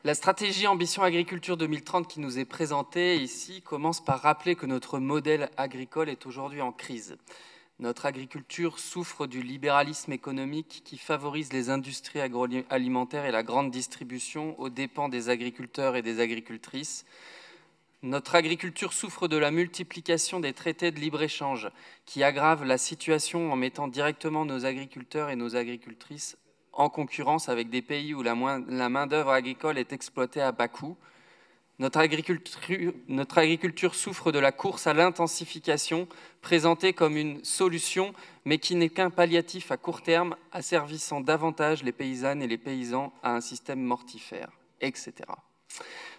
La stratégie Ambition Agriculture 2030 qui nous est présentée ici commence par rappeler que notre modèle agricole est aujourd'hui en crise. Notre agriculture souffre du libéralisme économique qui favorise les industries agroalimentaires et la grande distribution aux dépens des agriculteurs et des agricultrices. Notre agriculture souffre de la multiplication des traités de libre-échange qui aggravent la situation en mettant directement nos agriculteurs et nos agricultrices en concurrence avec des pays où la main-d'œuvre agricole est exploitée à bas coût. Notre agriculture souffre de la course à l'intensification, présentée comme une solution, mais qui n'est qu'un palliatif à court terme, asservissant davantage les paysannes et les paysans à un système mortifère, etc.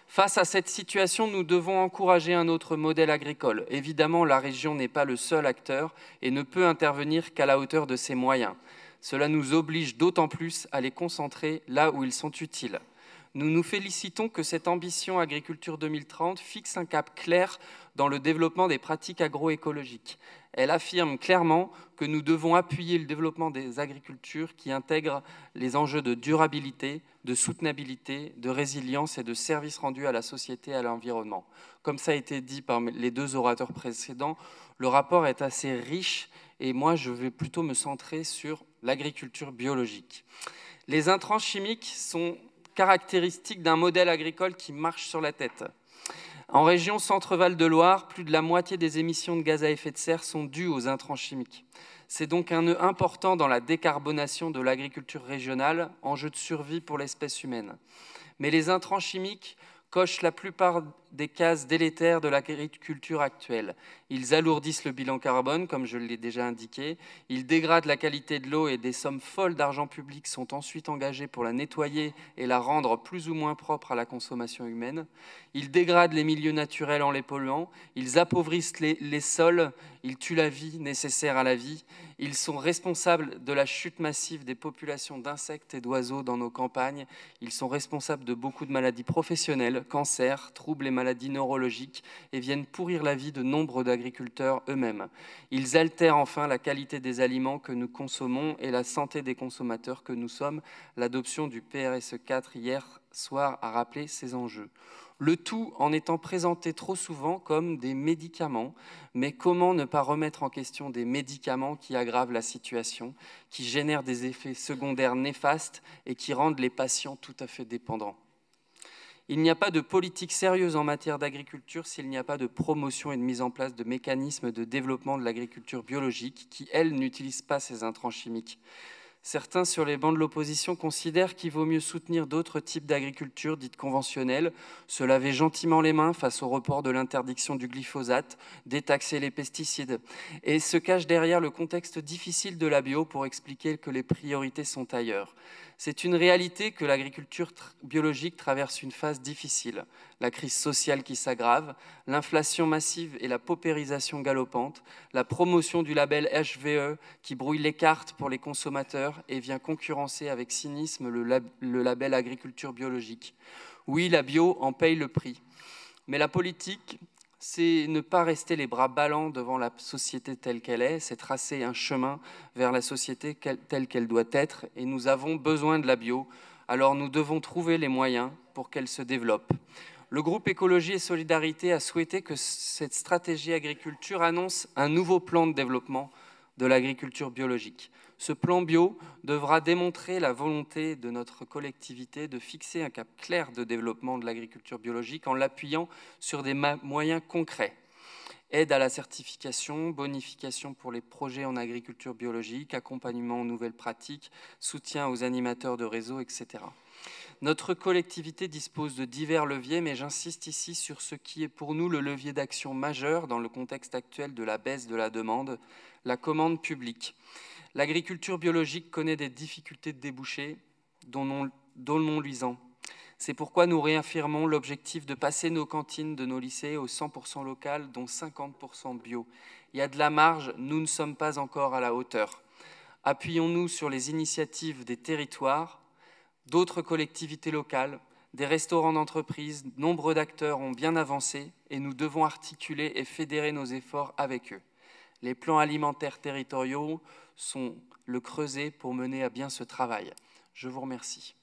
Face à cette situation, nous devons encourager un autre modèle agricole. Évidemment, la région n'est pas le seul acteur et ne peut intervenir qu'à la hauteur de ses moyens. Cela nous oblige d'autant plus à les concentrer là où ils sont utiles. Nous nous félicitons que cette ambition Agriculture 2030 fixe un cap clair dans le développement des pratiques agroécologiques. Elle affirme clairement que nous devons appuyer le développement des agricultures qui intègrent les enjeux de durabilité, de soutenabilité, de résilience et de services rendus à la société et à l'environnement. Comme ça a été dit par les deux orateurs précédents, le rapport est assez riche et moi je vais plutôt me centrer sur l'agriculture biologique. Les intrants chimiques sont caractéristiques d'un modèle agricole qui marche sur la tête. En région Centre-Val de Loire, plus de la moitié des émissions de gaz à effet de serre sont dues aux intrants chimiques. C'est donc un nœud important dans la décarbonation de l'agriculture régionale, enjeu de survie pour l'espèce humaine. Mais les intrants chimiques cochent la plupart des cases délétères de l'agriculture actuelle. Ils alourdissent le bilan carbone, comme je l'ai déjà indiqué. Ils dégradent la qualité de l'eau et des sommes folles d'argent public sont ensuite engagées pour la nettoyer et la rendre plus ou moins propre à la consommation humaine. Ils dégradent les milieux naturels en les polluant. Ils appauvrissent les sols. Ils tuent la vie nécessaire à la vie. Ils sont responsables de la chute massive des populations d'insectes et d'oiseaux dans nos campagnes. Ils sont responsables de beaucoup de maladies professionnelles, cancers, troubles et maladies neurologiques et viennent pourrir la vie de nombre d'agriculteurs eux-mêmes. Ils altèrent enfin la qualité des aliments que nous consommons et la santé des consommateurs que nous sommes. L'adoption du PRSE 4 hier soir a rappelé ces enjeux. Le tout en étant présenté trop souvent comme des médicaments. Mais comment ne pas remettre en question des médicaments qui aggravent la situation, qui génèrent des effets secondaires néfastes et qui rendent les patients tout à fait dépendants ? Il n'y a pas de politique sérieuse en matière d'agriculture s'il n'y a pas de promotion et de mise en place de mécanismes de développement de l'agriculture biologique qui, elle, n'utilisent pas ces intrants chimiques. Certains, sur les bancs de l'opposition, considèrent qu'il vaut mieux soutenir d'autres types d'agriculture dites conventionnelles, se laver gentiment les mains face au report de l'interdiction du glyphosate, détaxer les pesticides, et se cachent derrière le contexte difficile de la bio pour expliquer que les priorités sont ailleurs. C'est une réalité que l'agriculture biologique traverse une phase difficile. La crise sociale qui s'aggrave, l'inflation massive et la paupérisation galopante, la promotion du label HVE qui brouille les cartes pour les consommateurs et vient concurrencer avec cynisme le label agriculture biologique. Oui, la bio en paye le prix. Mais la politique, c'est ne pas rester les bras ballants devant la société telle qu'elle est, c'est tracer un chemin vers la société telle qu'elle doit être. Et nous avons besoin de la bio, alors nous devons trouver les moyens pour qu'elle se développe. Le groupe Écologie et Solidarité a souhaité que cette stratégie agriculture annonce un nouveau plan de développement de l'agriculture biologique. Ce plan bio devra démontrer la volonté de notre collectivité de fixer un cap clair de développement de l'agriculture biologique en l'appuyant sur des moyens concrets. Aide à la certification, bonification pour les projets en agriculture biologique, accompagnement aux nouvelles pratiques, soutien aux animateurs de réseau, etc. Notre collectivité dispose de divers leviers, mais j'insiste ici sur ce qui est pour nous le levier d'action majeur dans le contexte actuel de la baisse de la demande, la commande publique. L'agriculture biologique connaît des difficultés de débouchés, dont le non-luisant. C'est pourquoi nous réaffirmons l'objectif de passer nos cantines de nos lycées au 100% local, dont 50% bio. Il y a de la marge, nous ne sommes pas encore à la hauteur. Appuyons-nous sur les initiatives des territoires, d'autres collectivités locales, des restaurants d'entreprise. Nombre d'acteurs ont bien avancé et nous devons articuler et fédérer nos efforts avec eux. Les plans alimentaires territoriaux sont le creuset pour mener à bien ce travail. Je vous remercie.